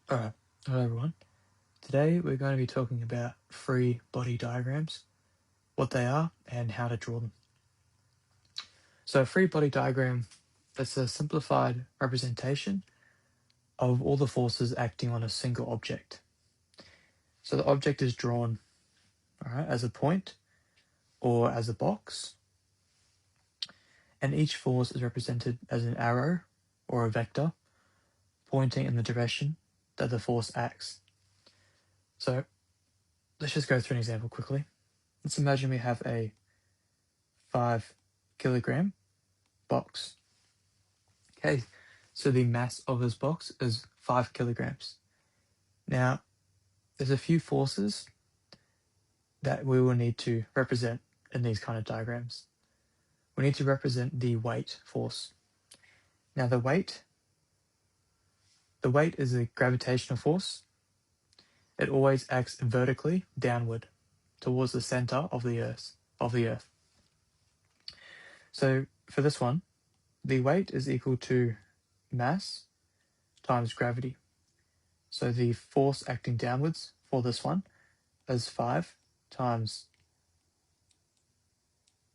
Alright, hello everyone. Today we're going to be talking about free body diagrams, what they are, and how to draw them. So a free body diagram is a simplified representation of all the forces acting on a single object. So the object is drawn as a point or as a box, and each force is represented as an arrow or a vector pointing in the direction that the force acts. So let's just go through an example quickly. Let's imagine we have a 5 kilogram box. Okay, so the mass of this box is 5 kilograms. Now, there's a few forces that we will need to represent in these kind of diagrams. We need to represent the weight force. Now, the weight is a gravitational force. It always acts vertically downward towards the center of the earth. So for this one, the weight is equal to mass times gravity. So the force acting downwards for this one is 5 times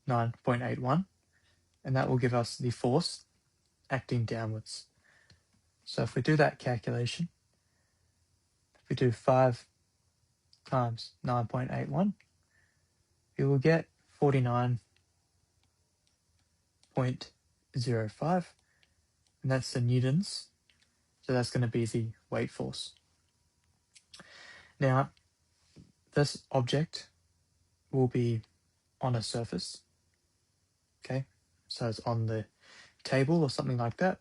9.81, and that will give us the force acting downwards. So if we do that calculation, if we do 5 times 9.81, we will get 49.05, and that's the newtons. So that's going to be the weight force. Now, this object will be on a surface, okay? So it's on the table or something like that.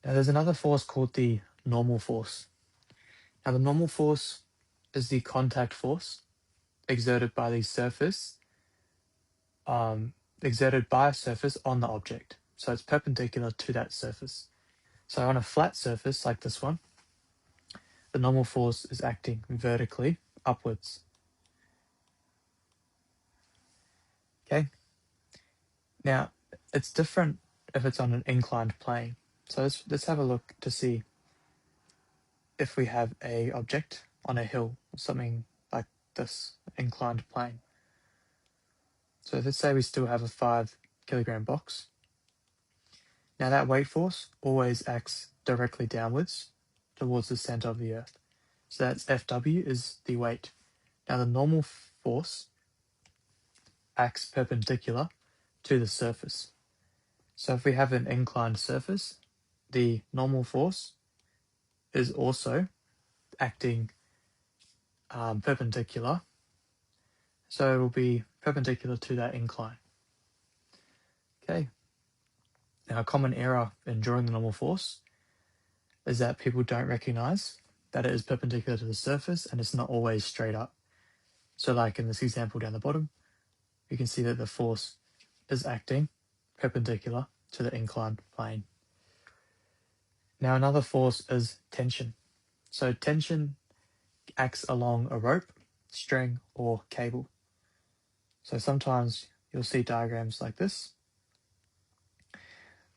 Now, there's another force called the normal force. Now, the normal force is the contact force exerted by the surface, exerted by a surface on the object. So it's perpendicular to that surface. So on a flat surface like this one, the normal force is acting vertically upwards. Okay. Now, it's different if it's on an inclined plane. So let's have a look to see if we have a object on a hill or something like this inclined plane. So let's say we still have a 5 kilogram box. Now that weight force always acts directly downwards towards the center of the earth. So that's Fw is the weight. Now the normal force acts perpendicular to the surface. So if we have an inclined surface, the normal force is also acting perpendicular. So it will be perpendicular to that incline. Okay. Now a common error in drawing the normal force is that people don't recognize that it is perpendicular to the surface and it's not always straight up. So like in this example down the bottom, you can see that the force is acting perpendicular to the inclined plane. Now another force is tension. So tension acts along a rope, string, or cable. So sometimes you'll see diagrams like this.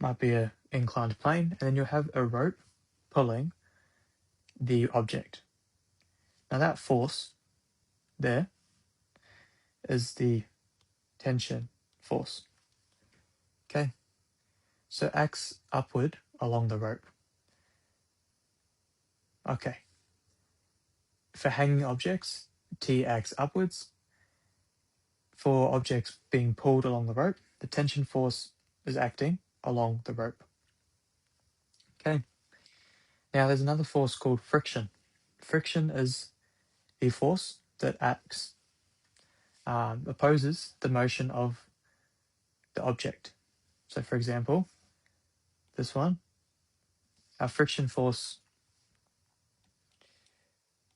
Might be an inclined plane, and then you'll have a rope pulling the object. Now that force there is the tension force. Okay, so acts upward along the rope. Okay, for hanging objects, T acts upwards. For objects being pulled along the rope, the tension force is acting along the rope. Okay, now there's another force called friction. Friction is the force that acts, opposes the motion of the object. So for example, this one, our friction force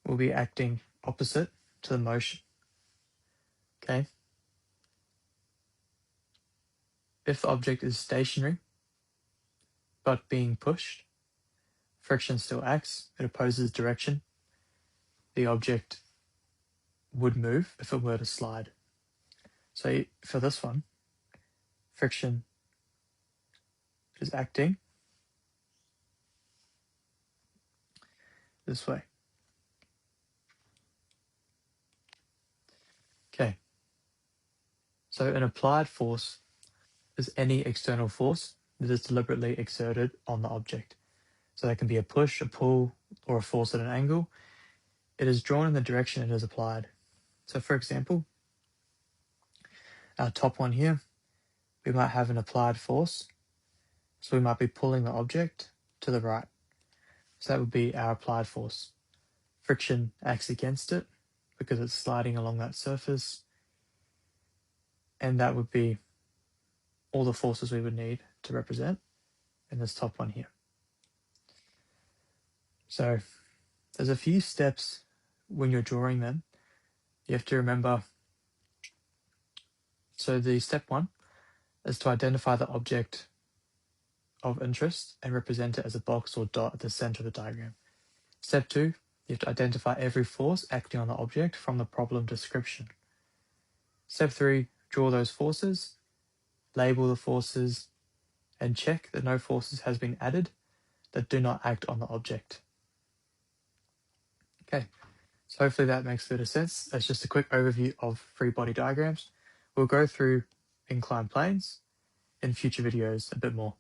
will be acting opposite to the motion. Okay. If the object is stationary but being pushed, friction still acts. It opposes direction. The object would move if it were to slide. So for this one, friction is acting this way. Okay, so an applied force is any external force that is deliberately exerted on the object. So that can be a push, a pull, or a force at an angle. It is drawn in the direction it is applied. So for example, our top one here, we might have an applied force. So we might be pulling the object to the right. So that would be our applied force. Friction acts against it because it's sliding along that surface. And that would be all the forces we would need to represent in this top one here. So there's a few steps when you're drawing them. You have to remember. So the step one is to identify the object of interest and represent it as a box or dot at the center of the diagram. Step two, you have to identify every force acting on the object from the problem description. Step three, draw those forces, label the forces, and check that no forces has been added that do not act on the object. Okay, so hopefully that makes a bit of sense. That's just a quick overview of free body diagrams. We'll go through inclined planes in future videos a bit more.